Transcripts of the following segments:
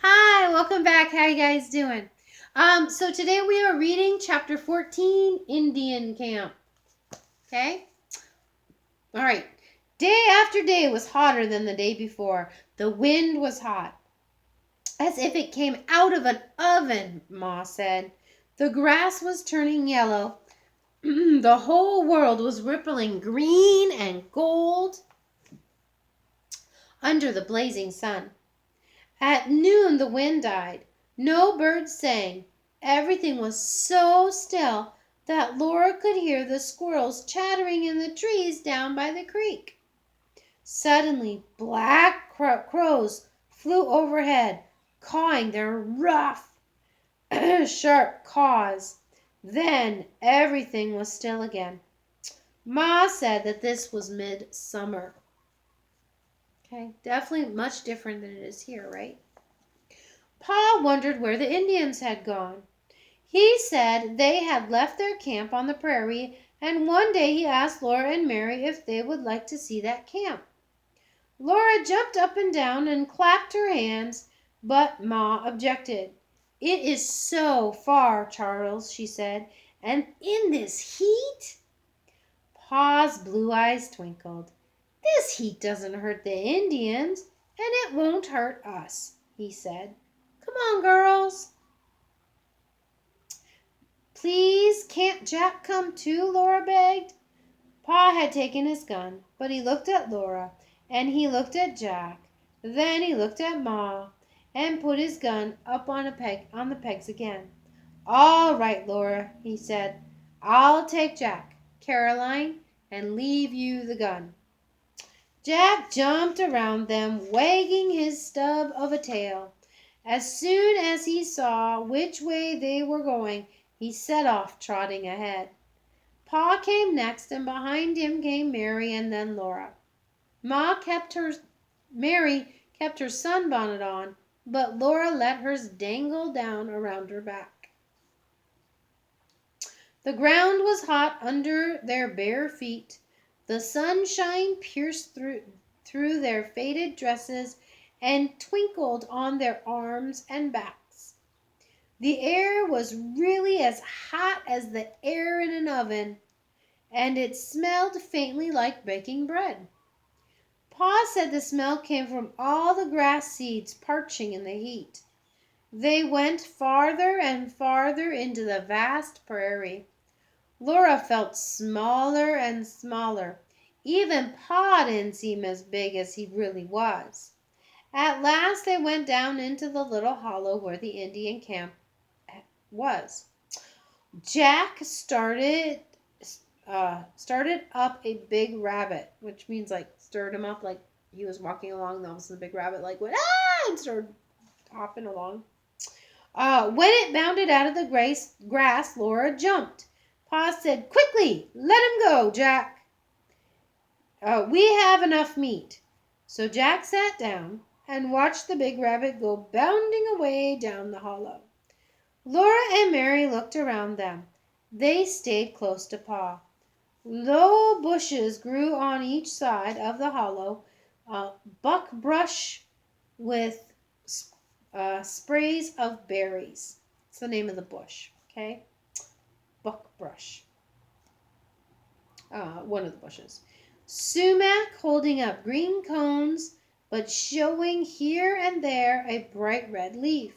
Hi, welcome back. How you guys doing? So today we are reading chapter 14, Indian Camp. Okay? All right. Day after day was hotter than the day before. The wind was hot, as if it came out of an oven, Ma said. The grass was turning yellow. The whole world was rippling green and gold under the blazing sun. At noon the wind died. No birds sang. Everything was so still that Laura could hear the squirrels chattering in the trees down by the creek. Suddenly black crows flew overhead, cawing their rough, sharp caws. Then everything was still again. Ma said that this was midsummer. Okay, definitely much different than it is here, right? Pa wondered where the Indians had gone. He said they had left their camp on the prairie, and one day he asked Laura and Mary if they would like to see that camp. Laura jumped up and down and clapped her hands, but Ma objected. "It is so far, Charles," she said, "and in this heat." Pa's blue eyes twinkled. "This heat doesn't hurt the Indians, and it won't hurt us," he said. "Come on, girls." "Please, can't Jack come too?" Laura begged. Pa had taken his gun, but he looked at Laura, and he looked at Jack. Then he looked at Ma, and put his gun up on the pegs again. "All right, Laura," he said. "I'll take Jack, Caroline, and leave you the gun." Jack jumped around them, wagging his stub of a tail. As soon as he saw which way they were going, he set off trotting ahead. Pa came next, and behind him came Mary and then Laura. Mary kept her sunbonnet on, but Laura let hers dangle down around her back. The ground was hot under their bare feet. The sunshine pierced through their faded dresses and twinkled on their arms and backs. The air was really as hot as the air in an oven, and it smelled faintly like baking bread. Pa said the smell came from all the grass seeds parching in the heat. They went farther and farther into the vast prairie. Laura felt smaller and smaller. Even Pa didn't seem as big as he really was. At last they went down into the little hollow where the Indian camp was. Jack started up a big rabbit, which means like stirred him up like he was walking along, and all of a sudden the big rabbit like went and started hopping along. When it bounded out of the grass, Laura jumped. Pa said, "Quickly, let him go, Jack. We have enough meat." So Jack sat down and watched the big rabbit go bounding away down the hollow. Laura and Mary looked around them. They stayed close to Pa. Low bushes grew on each side of the hollow, buckbrush with sprays of berries. It's the name of the bush, okay? Buckbrush, one of the bushes. Sumac holding up green cones, but showing here and there a bright red leaf.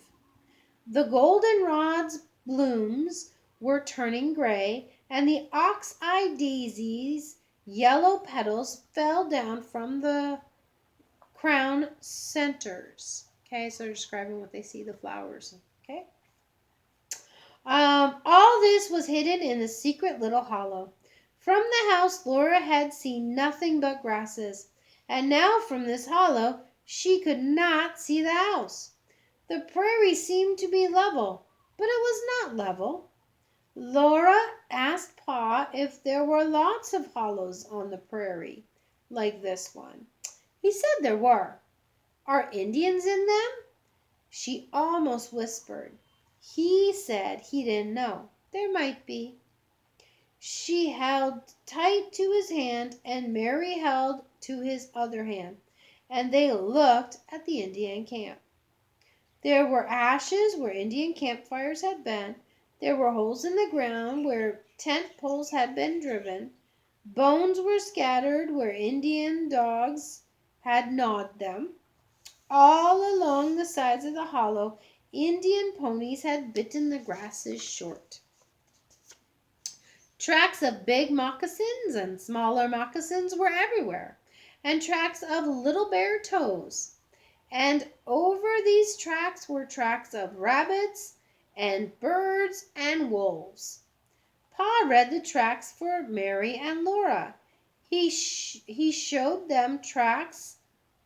The goldenrod's blooms were turning gray, and the ox-eye daisy's yellow petals fell down from the crown centers. Okay, so they're describing what they see, the flowers. Okay. All this was hidden in the secret little hollow. From the house, Laura had seen nothing but grasses, and now from this hollow she could not see the house. The prairie seemed to be level, but it was not level. Laura asked Pa if there were lots of hollows on the prairie, like this one. He said there were. "Are Indians in them?" She almost whispered. He said he didn't know. There might be. She held tight to his hand, and Mary held to his other hand, and they looked at the Indian camp. There were ashes where Indian campfires had been. There were holes in the ground where tent poles had been driven. Bones were scattered where Indian dogs had gnawed them. All along the sides of the hollow, Indian ponies had bitten the grasses short. Tracks of big moccasins and smaller moccasins were everywhere, and tracks of little bare toes. And over these tracks were tracks of rabbits and birds and wolves. Pa read the tracks for Mary and Laura. He showed them tracks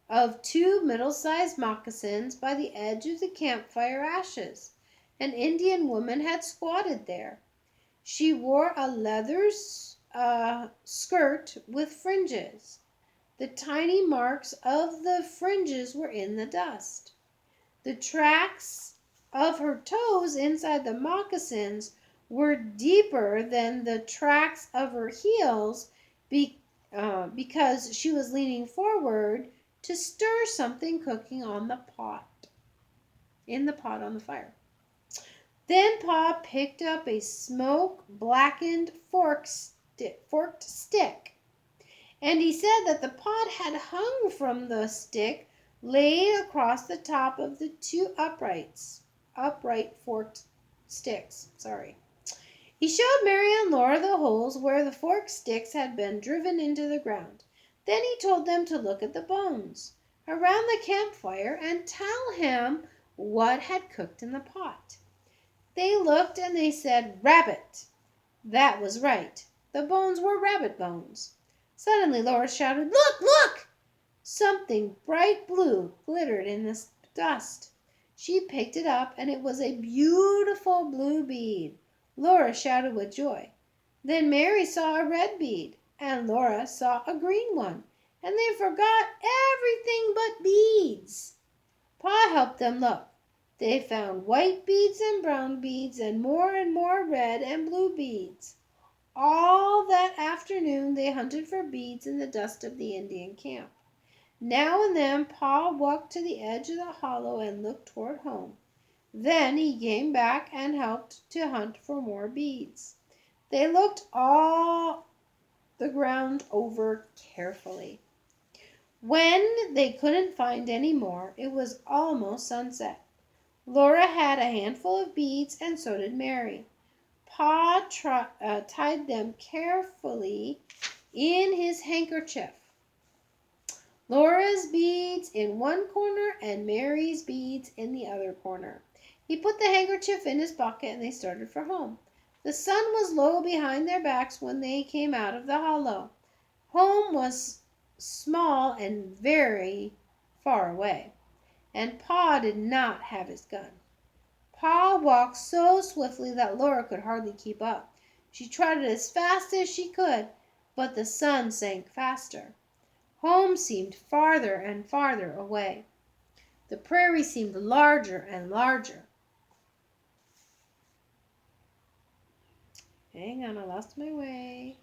of two middle-sized moccasins by the edge of the campfire ashes. An Indian woman had squatted there. She wore a leather skirt with fringes. The tiny marks of the fringes were in the dust. The tracks of her toes inside the moccasins were deeper than the tracks of her heels because she was leaning forward to stir something cooking on the pot, in the pot on the fire. Then Pa picked up a smoke-blackened forked stick, and he said that the pot had hung from the stick laid across the top of the two upright forked sticks. He showed Mary and Laura the holes where the forked sticks had been driven into the ground. Then he told them to look at the bones around the campfire and tell him what had cooked in the pot. They looked and they said, "Rabbit." That was right. The bones were rabbit bones. Suddenly Laura shouted, "Look, look!" Something bright blue glittered in the dust. She picked it up, and it was a beautiful blue bead. Laura shouted with joy. Then Mary saw a red bead, and Laura saw a green one, and they forgot everything but beads. Pa helped them look. They found white beads and brown beads and more red and blue beads. All that afternoon they hunted for beads in the dust of the Indian camp. Now and then Pa walked to the edge of the hollow and looked toward home. Then he came back and helped to hunt for more beads. They looked all the ground over carefully. When they couldn't find any more, it was almost sunset. Laura had a handful of beads, and so did Mary. Pa tied them carefully in his handkerchief. Laura's beads in one corner and Mary's beads in the other corner. He put the handkerchief in his pocket and they started for home. The sun was low behind their backs when they came out of the hollow. Home was small and very far away, and Pa did not have his gun. Pa walked so swiftly that Laura could hardly keep up. She trotted as fast as she could, but the sun sank faster. Home seemed farther and farther away. The prairie seemed larger and larger. Hang on, I lost my way.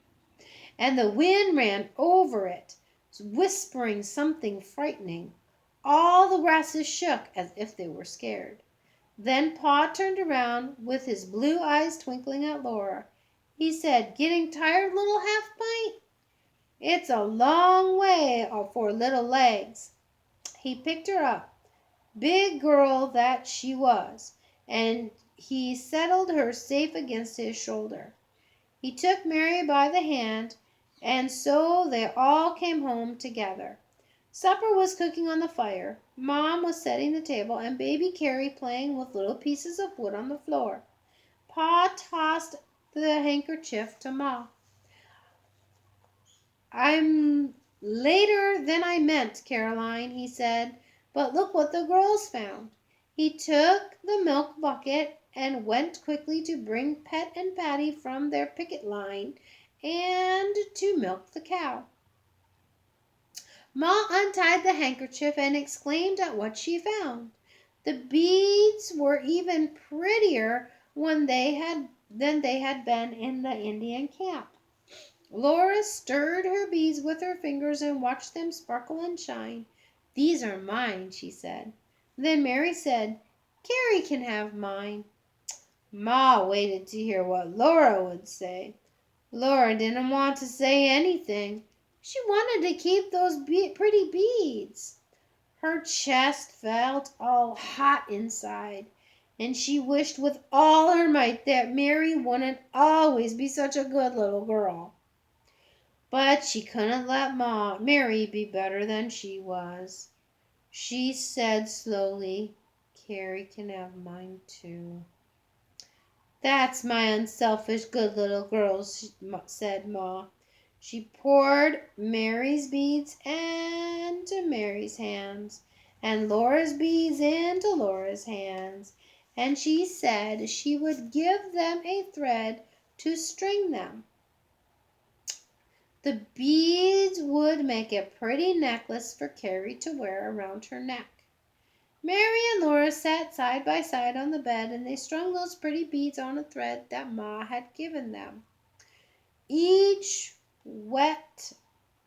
And the wind ran over it, whispering something frightening. All the grasses shook as if they were scared. Then Pa turned around with his blue eyes twinkling at Laura. He said, "Getting tired, little half-pint? It's a long way for little legs." He picked her up, big girl that she was, and he settled her safe against his shoulder. He took Mary by the hand, and so they all came home together. Supper was cooking on the fire. Mom was setting the table, and baby Carrie playing with little pieces of wood on the floor. Pa tossed the handkerchief to Ma. "I'm later than I meant, Caroline," he said, "but look what the girls found." He took the milk bucket and went quickly to bring Pet and Patty from their picket line and to milk the cow. Ma untied the handkerchief and exclaimed at what she found. The beads were even prettier than they had been in the Indian camp. Laura stirred her beads with her fingers and watched them sparkle and shine. "These are mine," she said. Then Mary said, Carrie can have mine." Ma waited to hear what Laura would say. Laura didn't want to say anything. She wanted to keep those pretty beads. Her chest felt all hot inside, and she wished with all her might that Mary wouldn't always be such a good little girl. But she couldn't let Mary be better than she was. She said slowly, "Carrie can have mine too." "That's my unselfish, good little girl," said Ma. She poured Mary's beads into Mary's hands, and Laura's beads into Laura's hands, and she said she would give them a thread to string them. The beads would make a pretty necklace for Carrie to wear around her neck. Mary and Laura sat side by side on the bed, and they strung those pretty beads on a thread that Ma had given them. Each wet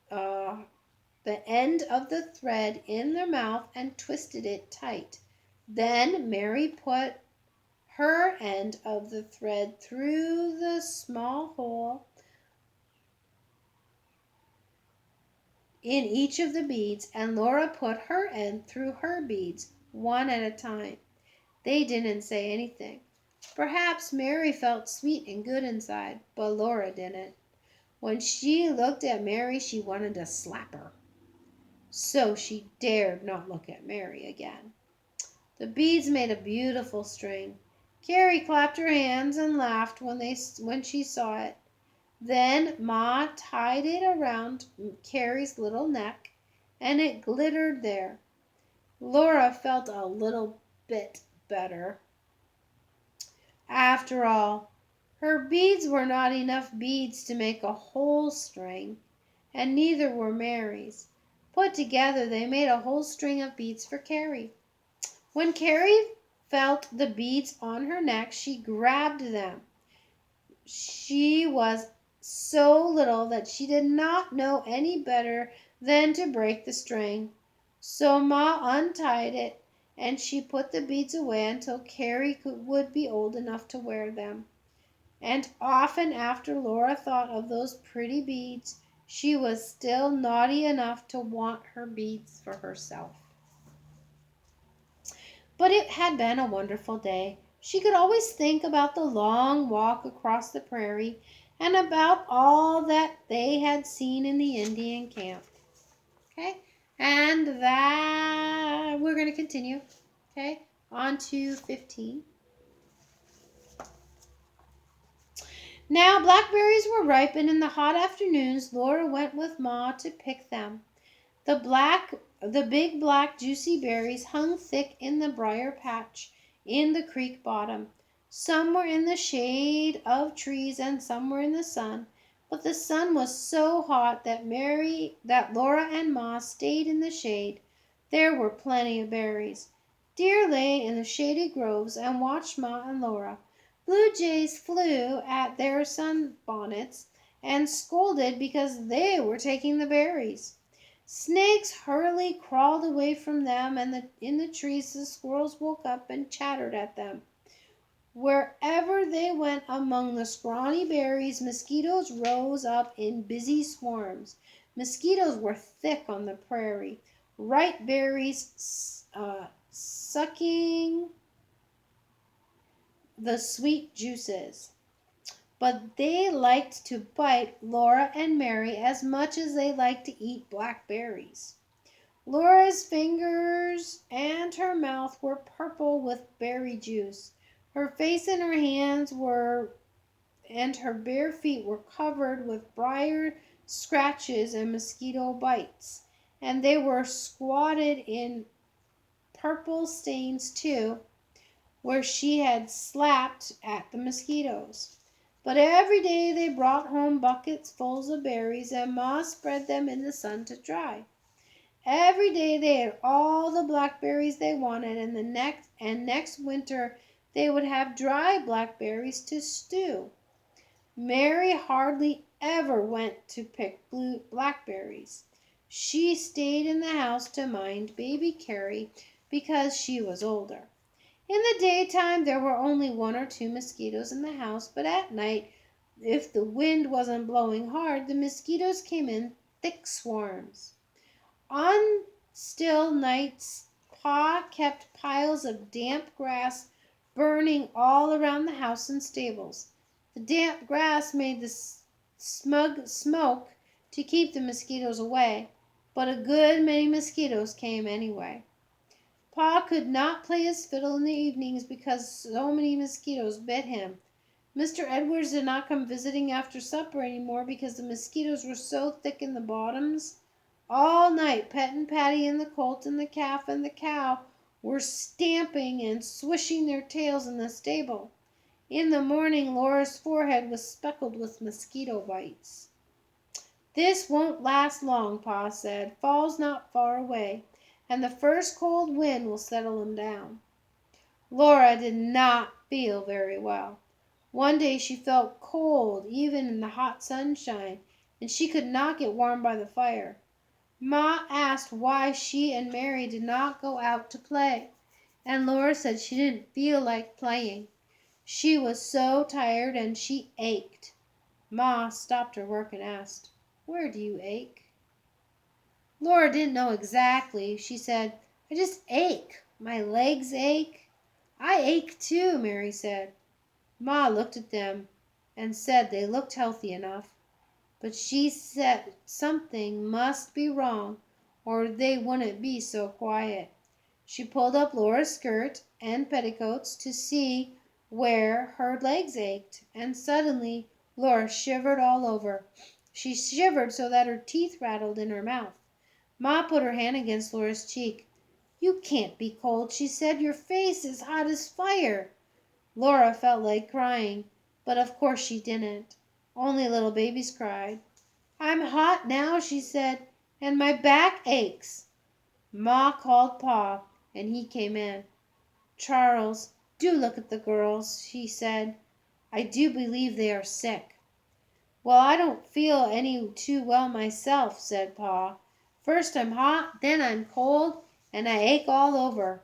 the end of the thread in their mouth and twisted it tight. Then Mary put her end of the thread through the small hole in each of the beads, and Laura put her end through her beads, one at a time. They didn't say anything. Perhaps Mary felt sweet and good inside, but Laura didn't. When she looked at Mary, she wanted to slap her. So she dared not look at Mary again. The beads made a beautiful string. Carrie clapped her hands and laughed when she saw it. Then Ma tied it around Carrie's little neck, and it glittered there. Laura felt a little bit better. After all, her beads were not enough beads to make a whole string, and neither were Mary's. Put together, they made a whole string of beads for Carrie. When Carrie felt the beads on her neck, she grabbed them. She was so little that she did not know any better than to break the string. So Ma untied it, and she put the beads away until Carrie would be old enough to wear them. And often after Laura thought of those pretty beads, she was still naughty enough to want her beads for herself. But it had been a wonderful day. She could always think about the long walk across the prairie and about all that they had seen in the Indian camp. Okay? And that we're going to continue. Okay? On to 15. Now blackberries were ripe, and in the hot afternoons Laura went with Ma to pick them. The big black juicy berries hung thick in the briar patch in the creek bottom. Some were in the shade of trees and some were in the sun, but the sun was so hot that Laura and Ma stayed in the shade. There were plenty of berries. Deer lay in the shady groves and watched Ma and Laura. Blue jays flew at their sunbonnets and scolded because they were taking the berries. Snakes hurriedly crawled away from them, and in the trees the squirrels woke up and chattered at them. Wherever they went among the scrawny berries, mosquitoes rose up in busy swarms. Mosquitoes were thick on the prairie, ripe berries sucking the sweet juices. But they liked to bite Laura and Mary as much as they liked to eat blackberries. Laura's fingers and her mouth were purple with berry juice. Her face and her hands and her bare feet were covered with briar scratches and mosquito bites, and they were spotted in purple stains too, where she had slapped at the mosquitoes. But every day they brought home buckets full of berries, and Ma spread them in the sun to dry. Every day they had all the blackberries they wanted, and next winter they would have dry blackberries to stew. Mary hardly ever went to pick blackberries. She stayed in the house to mind baby Carrie because she was older. In the daytime there were only 1 or 2 mosquitoes in the house, but at night, if the wind wasn't blowing hard, the mosquitoes came in thick swarms. On still nights, Pa kept piles of damp grass burning all around the house and stables. The damp grass made the smug smoke to keep the mosquitoes away, but a good many mosquitoes came anyway. Pa could not play his fiddle in the evenings because so many mosquitoes bit him. Mr. Edwards did not come visiting after supper any more because the mosquitoes were so thick in the bottoms. All night Pet and Patty and the colt and the calf and the cow were stamping and swishing their tails in the stable. In the morning Laura's forehead was speckled with mosquito bites. "This won't last long," Pa said. "Fall's not far away, and the first cold wind will settle 'em down." Laura did not feel very well. One day she felt cold even in the hot sunshine, and she could not get warm by the fire. Ma asked why she and Mary did not go out to play, and Laura said she didn't feel like playing. She was so tired and she ached. Ma stopped her work and asked, "Where do you ache?" Laura didn't know exactly. She said, "I just ache. My legs ache." "I ache too," Mary said. Ma looked at them and said they looked healthy enough, but she said something must be wrong or they wouldn't be so quiet. She pulled up Laura's skirt and petticoats to see where her legs ached, and suddenly Laura shivered all over. She shivered so that her teeth rattled in her mouth. Ma put her hand against Laura's cheek. "You can't be cold," she said. "Your face is hot as fire." Laura felt like crying, but of course she didn't. Only little babies cried. "I'm hot now," she said, "and my back aches." Ma called Pa, and he came in. "Charles, do look at the girls," she said. "I do believe they are sick." "Well, I don't feel any too well myself," said Pa. "First I'm hot, then I'm cold, and I ache all over.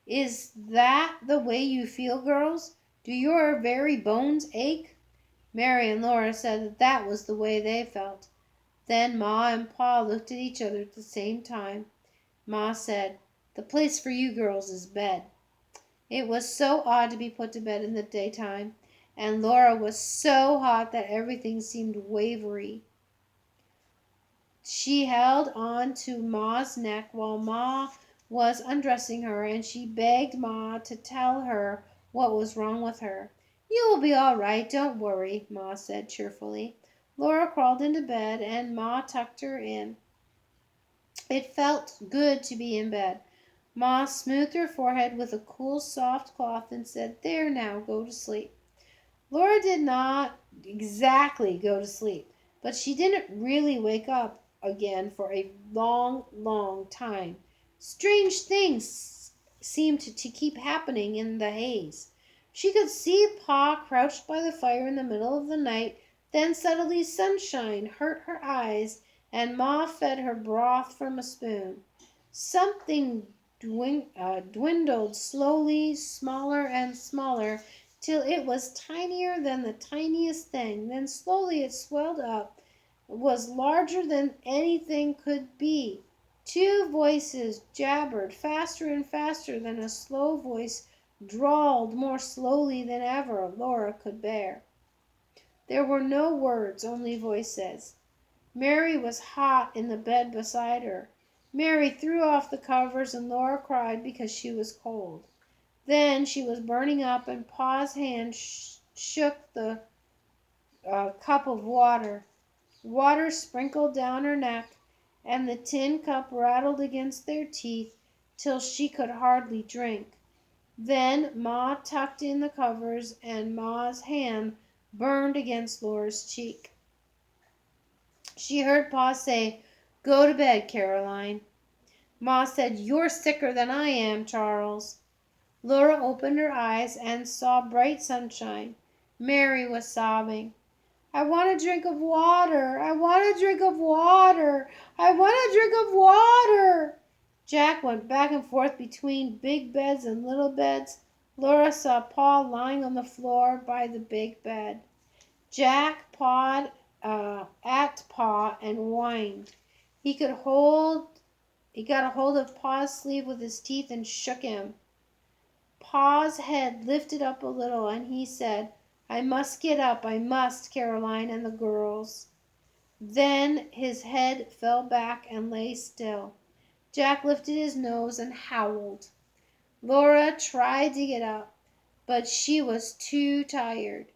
Is that the way you feel, girls? Do your very bones ache?" Mary and Laura said that that was the way they felt. Then Ma and Pa looked at each other at the same time. Ma said, "The place for you girls is bed." It was so odd to be put to bed in the daytime, and Laura was so hot that everything seemed wavery. She held on to Ma's neck while Ma was undressing her, and she begged Ma to tell her what was wrong with her. "You will be all right, don't worry," Ma said cheerfully. Laura crawled into bed, and Ma tucked her in. It felt good to be in bed. Ma smoothed her forehead with a cool, soft cloth and said, "There now, go to sleep." Laura did not exactly go to sleep, but she didn't really wake up again for a long, long time. Strange things seemed to keep happening in the haze. She could see Pa crouched by the fire in the middle of the night, then suddenly sunshine hurt her eyes, and Ma fed her broth from a spoon. Something dwindled slowly, smaller and smaller, till it was tinier than the tiniest thing. Then slowly it swelled up, was larger than anything could be. Two voices jabbered faster and faster, then a slow voice drawled more slowly than ever Laura could bear. There were no words, only voices. Mary was hot in the bed beside her. Mary threw off the covers, and Laura cried because she was cold. Then she was burning up, and Pa's hand shook the cup of water. Water sprinkled down her neck, and the tin cup rattled against their teeth till she could hardly drink. Then Ma tucked in the covers, and Ma's hand burned against Laura's cheek. She heard Pa say, "Go to bed, Caroline." Ma said, "You're sicker than I am, Charles." Laura opened her eyes and saw bright sunshine. Mary was sobbing. "I want a drink of water. I want a drink of water. I want a drink of water." Jack went back and forth between big beds and little beds. Laura saw Pa lying on the floor by the big bed. Jack pawed at Pa and whined. He could hold. He got a hold of Pa's sleeve with his teeth and shook him. Pa's head lifted up a little, and he said, "I must get up, I must, Caroline and the girls." Then his head fell back and lay still. Jack lifted his nose and howled. Laura tried to get up, but she was too tired.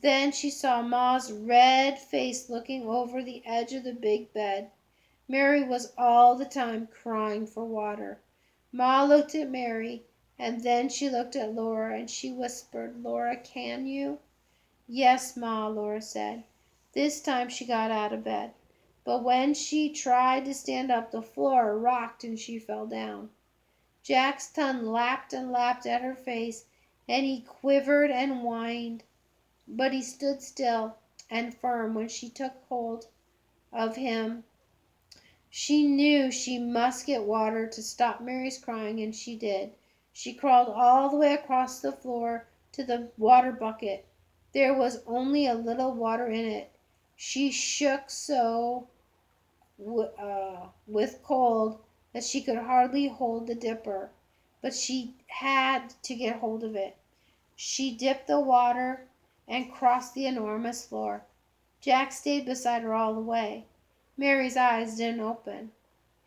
Then she saw Ma's red face looking over the edge of the big bed. Mary was all the time crying for water. Ma looked at Mary, and then she looked at Laura, and she whispered, "Laura, can you?" "Yes, Ma," Laura said. This time she got out of bed. But when she tried to stand up, the floor rocked and she fell down. Jack's tongue lapped and lapped at her face, and he quivered and whined. But he stood still and firm when she took hold of him. She knew she must get water to stop Mary's crying, and she did. She crawled all the way across the floor to the water bucket. There was only a little water in it. She shook so with cold that she could hardly hold the dipper, but she had to get hold of it. She dipped the water and crossed the enormous floor. Jack stayed beside her all the way. Mary's eyes didn't open.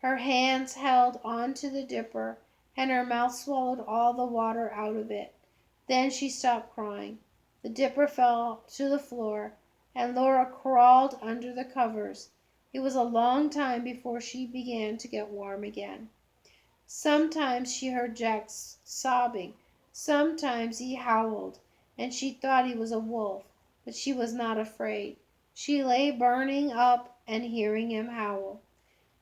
Her hands held on to the dipper, and her mouth swallowed all the water out of it. Then she stopped crying. The dipper fell to the floor, and Laura crawled under the covers. It was a long time before she began to get warm again. Sometimes she heard Jack sobbing. Sometimes he howled, and she thought he was a wolf, but she was not afraid. She lay burning up and hearing him howl.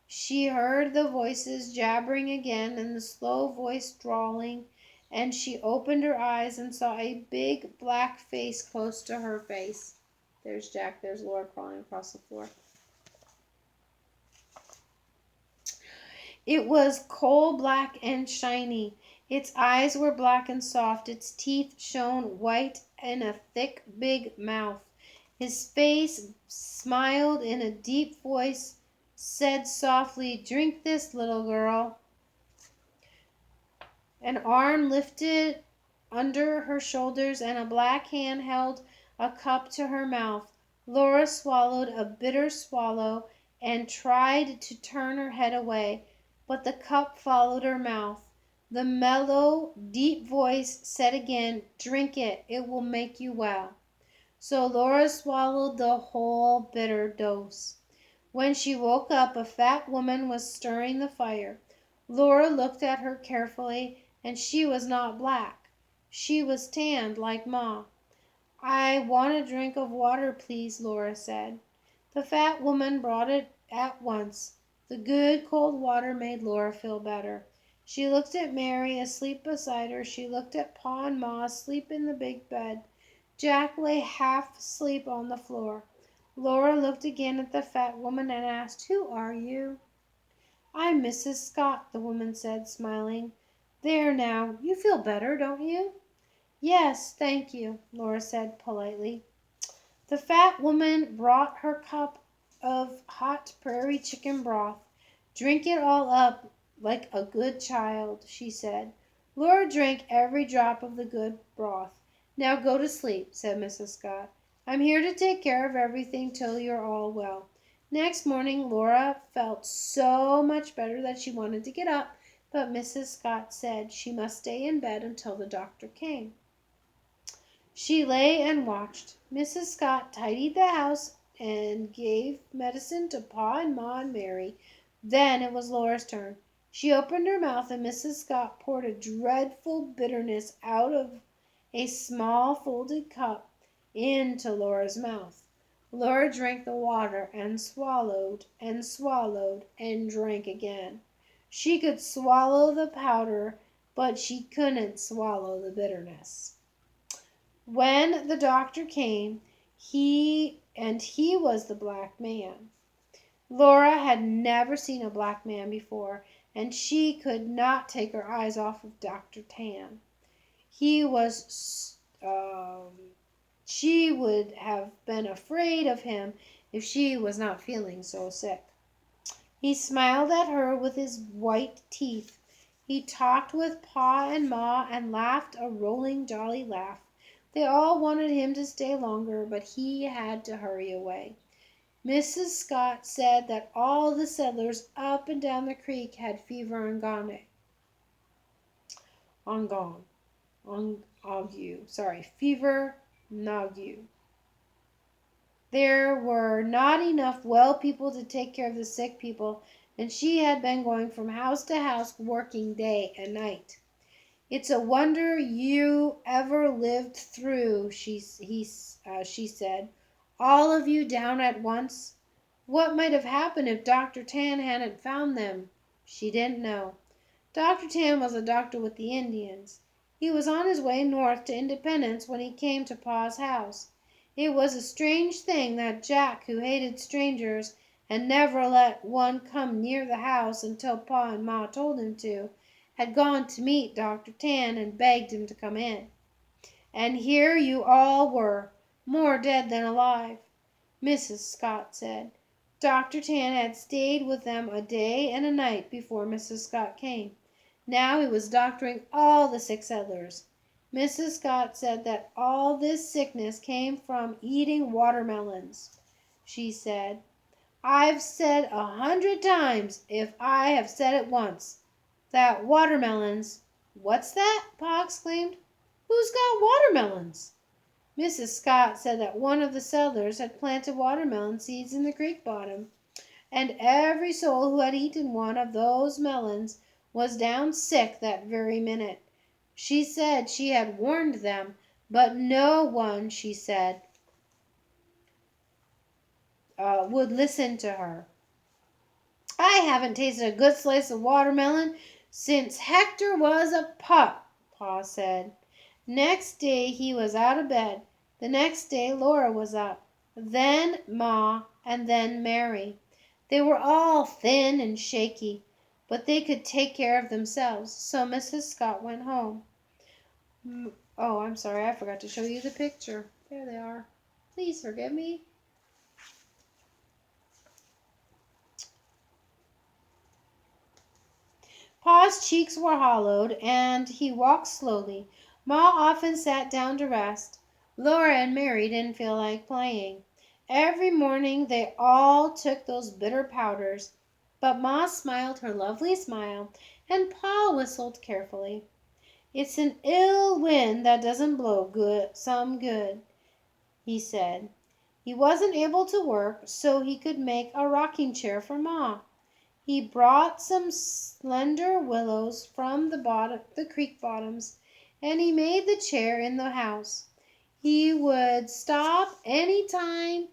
She heard the voices jabbering again and the slow voice drawling, and she opened her eyes and saw a big black face close to her face. There's Jack, there's Laura crawling across the floor. It was coal black and shiny. Its eyes were black and soft. Its teeth shone white in a thick, big mouth. His face smiled in a deep voice, said softly, "Drink this, little girl." An arm lifted under her shoulders, and a black hand held a cup to her mouth. Laura swallowed a bitter swallow and tried to turn her head away, but the cup followed her mouth. The mellow, deep voice said again, "Drink it, it will make you well." So Laura swallowed the whole bitter dose. When she woke up, a fat woman was stirring the fire. Laura looked at her carefully, and she was not black. She was tanned like Ma. "I want a drink of water, please," Laura said. The fat woman brought it at once. The good cold water made Laura feel better. She looked at Mary asleep beside her. She looked at Pa and Ma asleep in the big bed. Jack lay half asleep on the floor. Laura looked again at the fat woman and asked, "Who are you?" "I'm Mrs. Scott," the woman said, smiling. "There now, you feel better, don't you?" "Yes, thank you," Laura said politely. The fat woman brought her cup of hot prairie chicken broth. "Drink it all up like a good child," she said. Laura drank every drop of the good broth. "Now go to sleep," said Mrs. Scott. "I'm here to take care of everything till you're all well." Next morning Laura felt so much better that she wanted to get up, but Mrs. Scott said she must stay in bed until the doctor came. She lay and watched. Mrs. Scott tidied the house and gave medicine to Pa and Ma and Mary. Then it was Laura's turn. She opened her mouth, and Mrs. Scott poured a dreadful bitterness out of a small folded cup into Laura's mouth. Laura drank the water and swallowed and drank again. She could swallow the powder, but she couldn't swallow the bitterness. When the doctor came, he was the black man. Laura had never seen a black man before, and she could not take her eyes off of Dr. Tan. He was, she would have been afraid of him if she was not feeling so sick. He smiled at her with his white teeth. He talked with Pa and Ma and laughed a rolling, jolly laugh. They all wanted him to stay longer, but he had to hurry away. Mrs. Scott said that all the settlers up and down the creek had fever and fever and ague. There were not enough well people to take care of the sick people, and she had been going from house to house working day and night. "It's a wonder you ever lived through," she said. "All of you down at once. What might have happened if Dr. Tan hadn't found them?" She didn't know. Dr. Tan was a doctor with the Indians. He was on his way north to Independence when he came to Pa's house. It was a strange thing that Jack, who hated strangers and never let one come near the house until Pa and Ma told him to, had gone to meet Dr. Tan and begged him to come in. And here you all were, more dead than alive, Mrs. Scott said. Dr. Tan had stayed with them a day and a night before Mrs. Scott came. Now he was doctoring all the sick settlers. Mrs. Scott said that all this sickness came from eating watermelons. She said, "I've said 100 times, if I have said it once, that watermelons—" "What's that?" Pa exclaimed. "Who's got watermelons?" Mrs. Scott said that one of the settlers had planted watermelon seeds in the creek bottom, and every soul who had eaten one of those melons was down sick that very minute. She said she had warned them, but no one, she said, would listen to her. "I haven't tasted a good slice of watermelon since Hector was a pup," Pa said. Next day he was out of bed. The next day Laura was up. Then Ma, and then Mary. They were all thin and shaky, but they could take care of themselves, so Mrs. Scott went home. Oh, I'm sorry, I forgot to show you the picture. There they are. Please forgive me. Pa's cheeks were hollowed, and he walked slowly. Ma often sat down to rest. Laura and Mary didn't feel like playing. Every morning they all took those bitter powders, but Ma smiled her lovely smile, and Pa whistled carefully. "It's an ill wind that doesn't blow some good," he said. He wasn't able to work, so he could make a rocking chair for Ma. He brought some slender willows from the creek bottoms, and he made the chair in the house. He would stop any time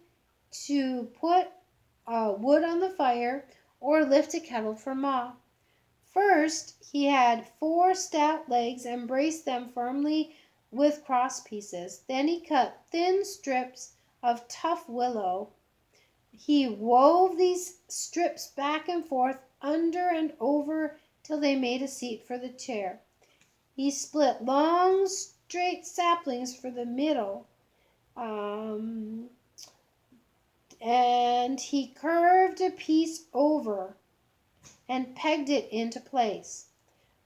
to put wood on the fire or lift a kettle for Ma. First, he had 4 stout legs and braced them firmly with cross pieces. Then he cut thin strips of tough willow. He wove these strips back and forth, under and over, till they made a seat for the chair. He split long, straight saplings for the middle, and he curved a piece over and pegged it into place.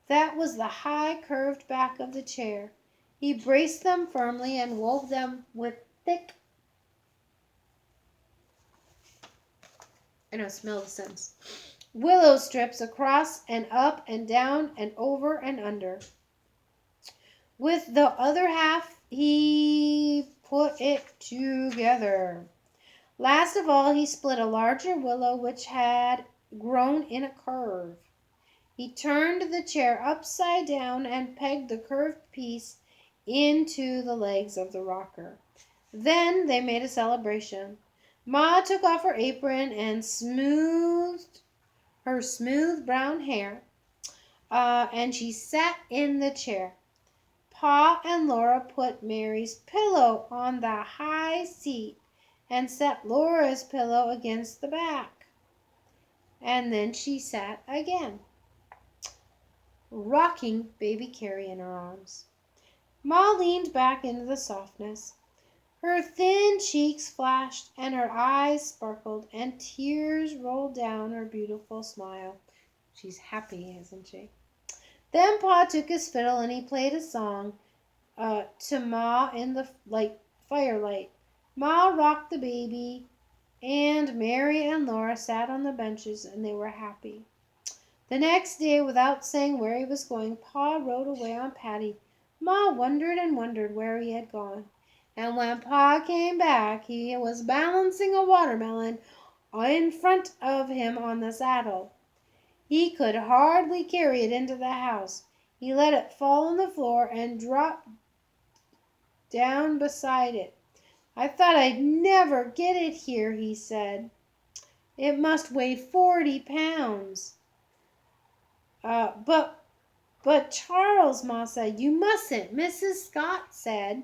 That was the high, curved back of the chair. He braced them firmly and wove them with thick, smell the sense, willow strips across and up and down and over and under. With the other half he put it together. Last of all he split a larger willow which had grown in a curve. He turned the chair upside down and pegged the curved piece into the legs of the rocker. Then they made a celebration. Ma took off her apron and smoothed her smooth brown hair, and she sat in the chair. Pa and Laura put Mary's pillow on the high seat and set Laura's pillow against the back. And then she sat again, rocking baby Carrie in her arms. Ma leaned back into the softness. Her thin cheeks flashed and her eyes sparkled and tears rolled down her beautiful smile. She's happy, isn't she? Then Pa took his fiddle and he played a song to Ma in the firelight. Ma rocked the baby, and Mary and Laura sat on the benches and they were happy. The next day, without saying where he was going, Pa rode away on Patty. Ma wondered and wondered where he had gone. And when Pa came back, he was balancing a watermelon in front of him on the saddle. He could hardly carry it into the house. He let it fall on the floor and dropped down beside it. I thought I'd never get it here, he said. It must weigh 40 pounds. But Charles, Ma said, you mustn't. Mrs. Scott said.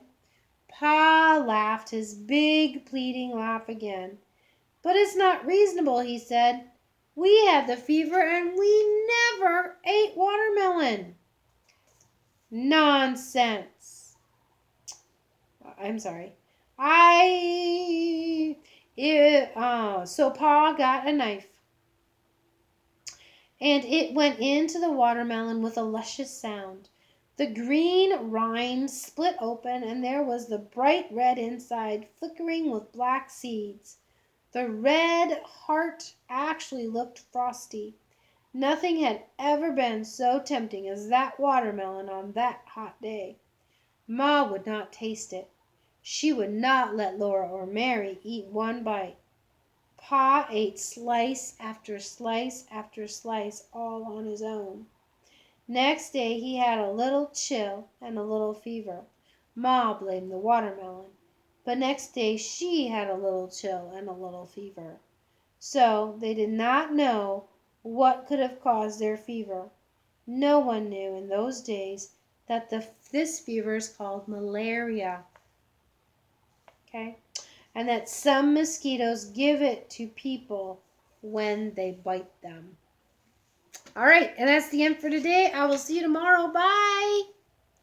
Pa laughed his big pleading laugh again. But it's not reasonable, he said. We had the fever and we never ate watermelon. Nonsense. I'm sorry. So Pa got a knife and it went into the watermelon with a luscious sound. The green rind split open and there was the bright red inside flickering with black seeds. The red heart actually looked frosty. Nothing had ever been so tempting as that watermelon on that hot day. Ma would not taste it. She would not let Laura or Mary eat one bite. Pa ate slice after slice after slice all on his own. Next day he had a little chill and a little fever. Ma blamed the watermelon. But next day she had a little chill and a little fever. So they did not know what could have caused their fever. No one knew in those days that this fever is called malaria. Okay? And that some mosquitoes give it to people when they bite them. All right, and that's the end for today. I will see you tomorrow. Bye.